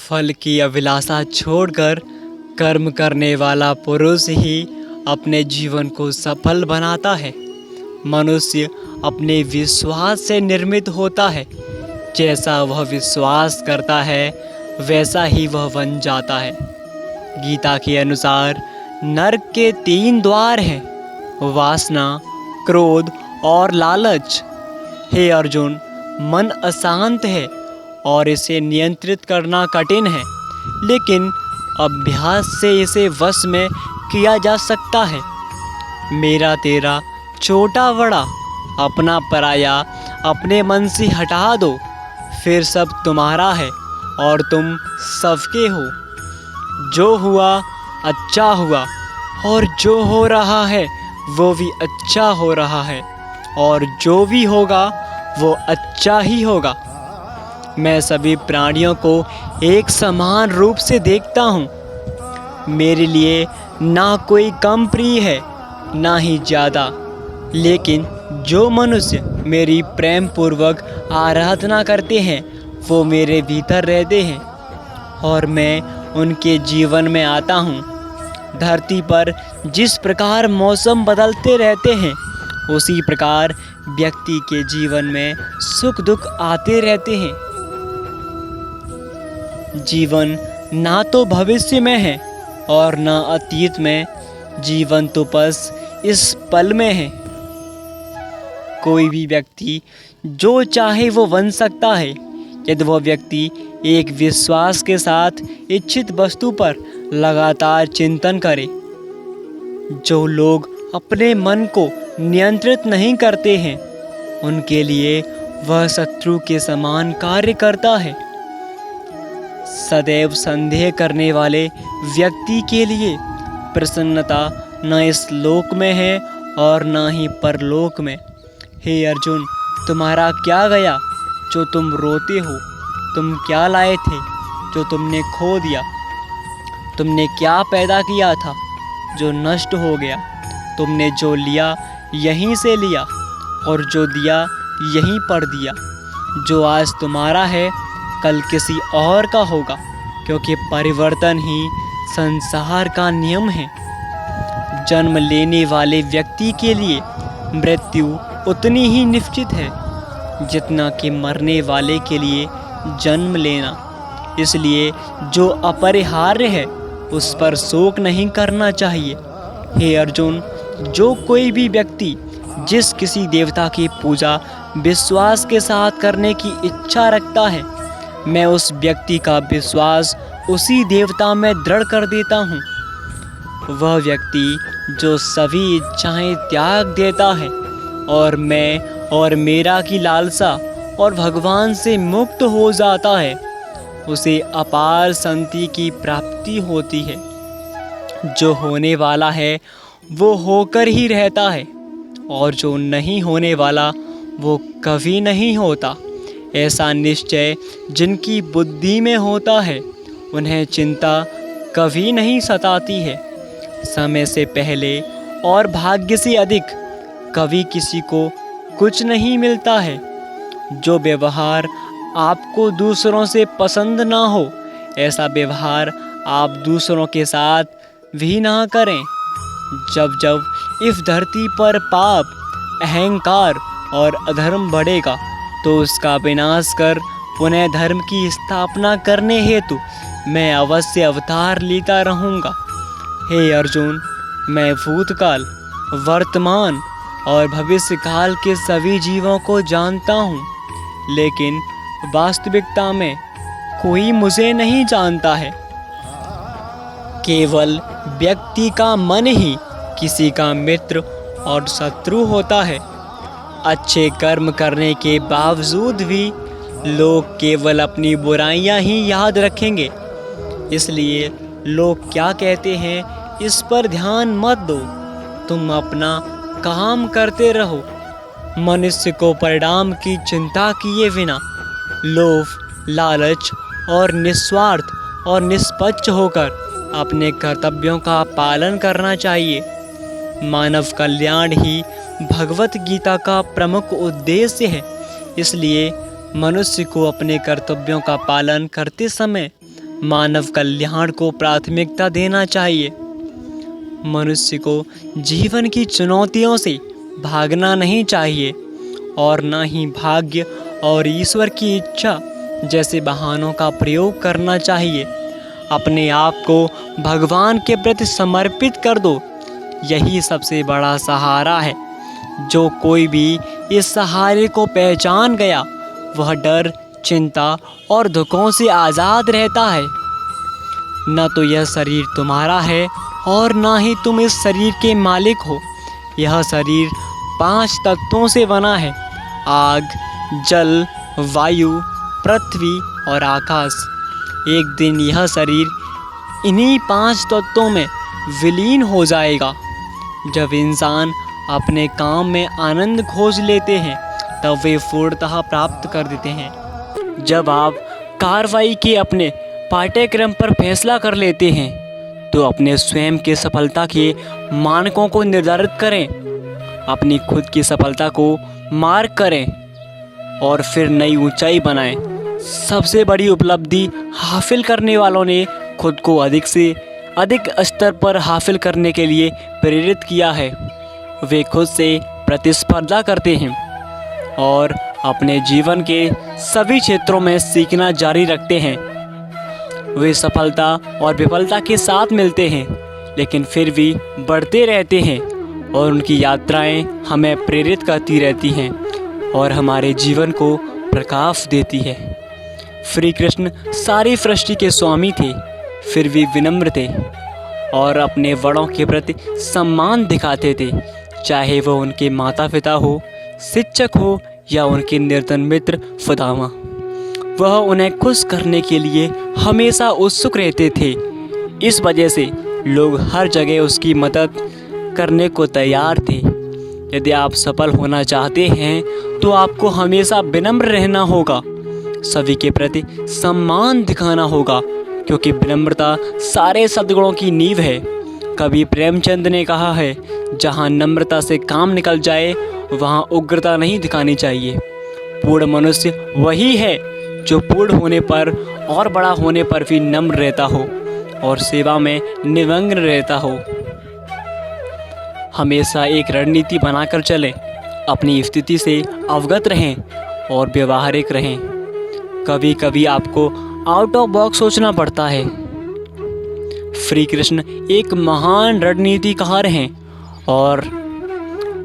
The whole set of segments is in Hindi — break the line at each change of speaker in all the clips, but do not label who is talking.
फल की अभिलाषा छोड़कर कर्म करने वाला पुरुष ही अपने जीवन को सफल बनाता है। मनुष्य अपने विश्वास से निर्मित होता है। जैसा वह विश्वास करता है वैसा ही वह बन जाता है। गीता के अनुसार नरक के 3 द्वार हैं, वासना, क्रोध और लालच। हे अर्जुन, मन अशांत है और इसे नियंत्रित करना कठिन है, लेकिन अभ्यास से इसे वश में किया जा सकता है। मेरा तेरा, छोटा बड़ा, अपना पराया अपने मन से हटा दो, फिर सब तुम्हारा है और तुम सबके हो। जो हुआ अच्छा हुआ और जो हो रहा है वो भी अच्छा हो रहा है, और जो भी होगा वो अच्छा ही होगा। मैं सभी प्राणियों को एक समान रूप से देखता हूँ। मेरे लिए ना कोई कम प्रिय है ना ही ज़्यादा, लेकिन जो मनुष्य मेरी प्रेम पूर्वक आराधना करते हैं वो मेरे भीतर रहते हैं और मैं उनके जीवन में आता हूँ। धरती पर जिस प्रकार मौसम बदलते रहते हैं उसी प्रकार व्यक्ति के जीवन में सुख दुख आते रहते हैं। जीवन ना तो भविष्य में है और ना अतीत में, जीवन तो बस इस पल में है। कोई भी व्यक्ति जो चाहे वो बन सकता है यदि वह व्यक्ति एक विश्वास के साथ इच्छित वस्तु पर लगातार चिंतन करे। जो लोग अपने मन को नियंत्रित नहीं करते हैं उनके लिए वह शत्रु के समान कार्य करता है। सदैव संदेह करने वाले व्यक्ति के लिए प्रसन्नता न इस लोक में है और न ही परलोक में। हे अर्जुन, तुम्हारा क्या गया जो तुम रोते हो? तुम क्या लाए थे जो तुमने खो दिया? तुमने क्या पैदा किया था जो नष्ट हो गया? तुमने जो लिया यहीं से लिया और जो दिया यहीं पर दिया। जो आज तुम्हारा है कल किसी और का होगा, क्योंकि परिवर्तन ही संसार का नियम है। जन्म लेने वाले व्यक्ति के लिए मृत्यु उतनी ही निश्चित है जितना कि मरने वाले के लिए जन्म लेना। इसलिए जो अपरिहार्य है उस पर शोक नहीं करना चाहिए। हे अर्जुन, जो कोई भी व्यक्ति जिस किसी देवता की पूजा विश्वास के साथ करने की इच्छा रखता है, मैं उस व्यक्ति का विश्वास उसी देवता में दृढ़ कर देता हूँ। वह व्यक्ति जो सभी इच्छाएं त्याग देता है और मैं और मेरा की लालसा और भगवान से मुक्त हो जाता है, उसे अपार शांति की प्राप्ति होती है। जो होने वाला है वो होकर ही रहता है और जो नहीं होने वाला वो कभी नहीं होता। ऐसा निश्चय जिनकी बुद्धि में होता है उन्हें चिंता कभी नहीं सताती है। समय से पहले और भाग्य से अधिक कभी किसी को कुछ नहीं मिलता है। जो व्यवहार आपको दूसरों से पसंद ना हो ऐसा व्यवहार आप दूसरों के साथ भी ना करें। जब जब इस धरती पर पाप, अहंकार और अधर्म बढ़ेगा तो उसका विनाश कर पुनः धर्म की स्थापना करने हेतु मैं अवश्य अवतार लेता रहूँगा। हे अर्जुन, मैं भूतकाल, वर्तमान और भविष्य काल के सभी जीवों को जानता हूँ, लेकिन वास्तविकता में कोई मुझे नहीं जानता है। केवल व्यक्ति का मन ही किसी का मित्र और शत्रु होता है। अच्छे कर्म करने के बावजूद भी लोग केवल अपनी बुराइयां ही याद रखेंगे। इसलिए लोग क्या कहते हैं इस पर ध्यान मत दो, तुम अपना काम करते रहो। मनुष्य को परिणाम की चिंता किए बिना लोभ, लालच और निस्वार्थ और निष्पक्ष होकर अपने कर्तव्यों का पालन करना चाहिए। मानव कल्याण ही भगवत गीता का प्रमुख उद्देश्य है। इसलिए मनुष्य को अपने कर्तव्यों का पालन करते समय मानव कल्याण को प्राथमिकता देना चाहिए। मनुष्य को जीवन की चुनौतियों से भागना नहीं चाहिए और न ही भाग्य और ईश्वर की इच्छा जैसे बहानों का प्रयोग करना चाहिए। अपने आप को भगवान के प्रति समर्पित कर दो, यही सबसे बड़ा सहारा है। जो कोई भी इस सहारे को पहचान गया वह डर, चिंता और दुखों से आज़ाद रहता है। न तो यह शरीर तुम्हारा है और ना ही तुम इस शरीर के मालिक हो। यह शरीर 5 तत्वों से बना है: आग, जल, वायु, पृथ्वी और आकाश। एक दिन यह शरीर इन्हीं 5 तत्वों में विलीन हो जाएगा। जब इंसान अपने काम में आनंद खोज लेते हैं तब वे पूर्णतः प्राप्त कर देते हैं। जब आप कार्रवाई के अपने पाठ्यक्रम पर फैसला कर लेते हैं तो अपने स्वयं के सफलता के मानकों को निर्धारित करें, अपनी खुद की सफलता को मार्क करें और फिर नई ऊंचाई बनाएं। सबसे बड़ी उपलब्धि हासिल करने वालों ने खुद को अधिक से अधिक स्तर पर हासिल करने के लिए प्रेरित किया है। वे खुद से प्रतिस्पर्धा करते हैं और अपने जीवन के सभी क्षेत्रों में सीखना जारी रखते हैं। वे सफलता और विफलता के साथ मिलते हैं लेकिन फिर भी बढ़ते रहते हैं और उनकी यात्राएं हमें प्रेरित करती रहती हैं और हमारे जीवन को प्रकाश देती है। श्री कृष्ण सारी सृष्टि के स्वामी थे, फिर भी विनम्र थे और अपने बड़ों के प्रति सम्मान दिखाते थे, चाहे वो उनके माता पिता हो, शिक्षक हो या उनके निर्धन मित्र फदामा। वह उन्हें खुश करने के लिए हमेशा उत्सुक रहते थे। इस वजह से लोग हर जगह उसकी मदद करने को तैयार थे। यदि आप सफल होना चाहते हैं तो आपको हमेशा विनम्र रहना होगा, सभी के प्रति सम्मान दिखाना होगा, क्योंकि विनम्रता सारे सद्गुणों की नींव है। कवि प्रेमचंद ने कहा है, जहाँ नम्रता से काम निकल जाए वहाँ उग्रता नहीं दिखानी चाहिए। पूर्ण मनुष्य वही है जो पूर्ण होने पर और बड़ा होने पर भी नम्र रहता हो और सेवा में निमग्न रहता हो। हमेशा एक रणनीति बनाकर चलें, अपनी स्थिति से अवगत रहें और व्यवहारिक रहें। कभी कभी आपको आउट ऑफ बॉक्स सोचना पड़ता है। श्री कृष्ण एक महान रणनीतिकार हैं और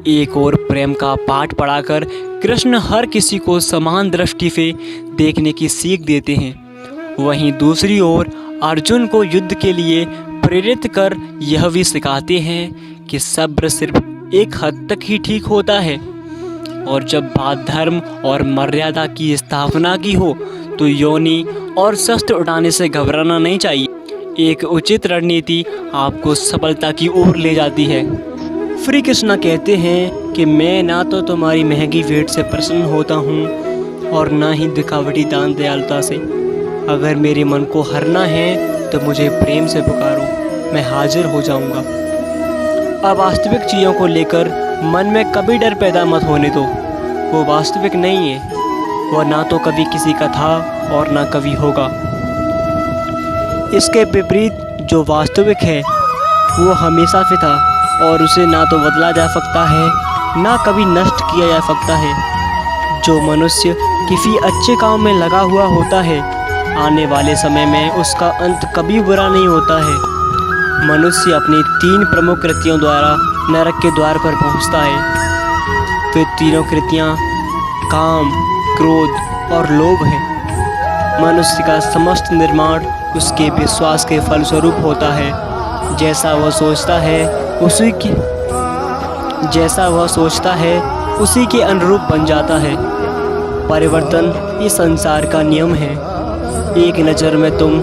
एक और प्रेम का पाठ पढ़ाकर कृष्ण हर किसी को समान दृष्टि से देखने की सीख देते हैं। वहीं दूसरी ओर अर्जुन को युद्ध के लिए प्रेरित कर यह भी सिखाते हैं कि सब्र सिर्फ एक हद तक ही ठीक होता है और जब बात धर्म और मर्यादा की स्थापना की हो तो योनि और शस्त्र उठाने से घबराना नहीं चाहिए। एक उचित रणनीति आपको सफलता की ओर ले जाती है। श्री कृष्ण कहते हैं कि मैं ना तो तुम्हारी महंगी भेंट से प्रसन्न होता हूँ और ना ही दिखावटी दान दयालुता से। अगर मेरे मन को हरना है तो मुझे प्रेम से पुकारो, मैं हाजिर हो जाऊँगा। अवास्तविक चीज़ों को लेकर मन में कभी डर पैदा मत होने दो, वो वास्तविक नहीं है। वह ना तो कभी किसी का था और ना कभी होगा। इसके विपरीत जो वास्तविक है वो हमेशा से था और उसे ना तो बदला जा सकता है ना कभी नष्ट किया जा सकता है। जो मनुष्य किसी अच्छे काम में लगा हुआ होता है, आने वाले समय में उसका अंत कभी बुरा नहीं होता है। मनुष्य अपनी 3 प्रमुख कृतियों द्वारा नरक के द्वार पर पहुंचता है। वे तीनों कृतियाँ काम, क्रोध और लोभ हैं। मनुष्य का समस्त निर्माण उसके विश्वास के फलस्वरूप होता है। जैसा वह सोचता है उसी के अनुरूप बन जाता है। परिवर्तन इस संसार का नियम है। एक नज़र में तुम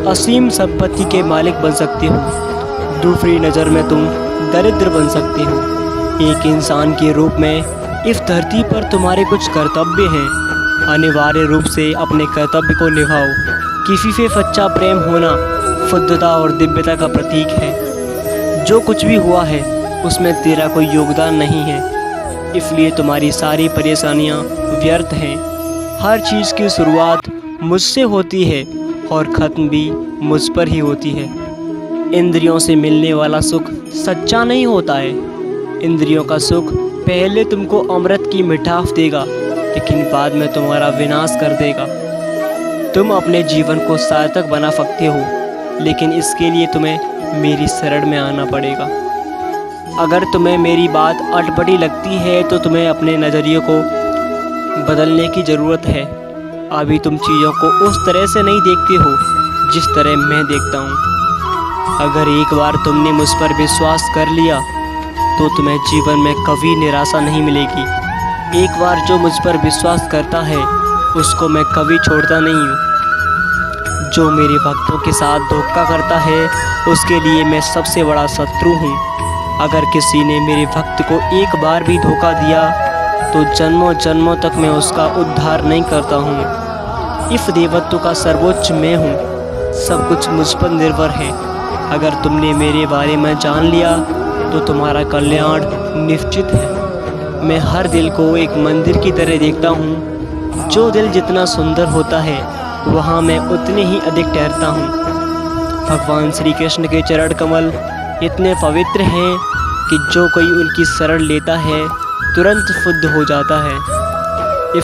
असीम संपत्ति के मालिक बन सकते हो, दूसरी नज़र में तुम दरिद्र बन सकते हो। एक इंसान के रूप में इस धरती पर तुम्हारे कुछ कर्तव्य हैं। अनिवार्य रूप से अपने कर्तव्य को निभाओ। किसी से सच्चा प्रेम होना शुद्धता और दिव्यता का प्रतीक है। जो कुछ भी हुआ है उसमें तेरा कोई योगदान नहीं है, इसलिए तुम्हारी सारी परेशानियां व्यर्थ हैं। हर चीज़ की शुरुआत मुझसे होती है और ख़त्म भी मुझ पर ही होती है। इंद्रियों से मिलने वाला सुख सच्चा नहीं होता है। इंद्रियों का सुख पहले तुमको अमृत की मिठास देगा, लेकिन बाद में तुम्हारा विनाश कर देगा। तुम अपने जीवन को सार्थक बना सकते हो, लेकिन इसके लिए तुम्हें मेरी शरण में आना पड़ेगा। अगर तुम्हें मेरी बात अटपटी लगती है तो तुम्हें अपने नज़रिए को बदलने की ज़रूरत है। अभी तुम चीज़ों को उस तरह से नहीं देखते हो जिस तरह मैं देखता हूँ। अगर एक बार तुमने मुझ पर विश्वास कर लिया तो तुम्हें जीवन में कभी निराशा नहीं मिलेगी। एक बार जो मुझ पर विश्वास करता है उसको मैं कभी छोड़ता नहीं हूँ। जो मेरे भक्तों के साथ धोखा करता है उसके लिए मैं सबसे बड़ा शत्रु हूँ। अगर किसी ने मेरे भक्त को एक बार भी धोखा दिया तो जन्मों जन्मों तक मैं उसका उद्धार नहीं करता हूँ। इस देवत्व का सर्वोच्च मैं हूँ। सब कुछ मुझ पर निर्भर है। अगर तुमने मेरे बारे में जान लिया तो तुम्हारा कल्याण निश्चित है। मैं हर दिल को एक मंदिर की तरह देखता हूँ। जो दिल जितना सुंदर होता है वहाँ मैं उतने ही अधिक ठहरता हूँ। भगवान श्री कृष्ण के चरण कमल इतने पवित्र हैं कि जो कोई उनकी शरण लेता है तुरंत शुद्ध हो जाता है।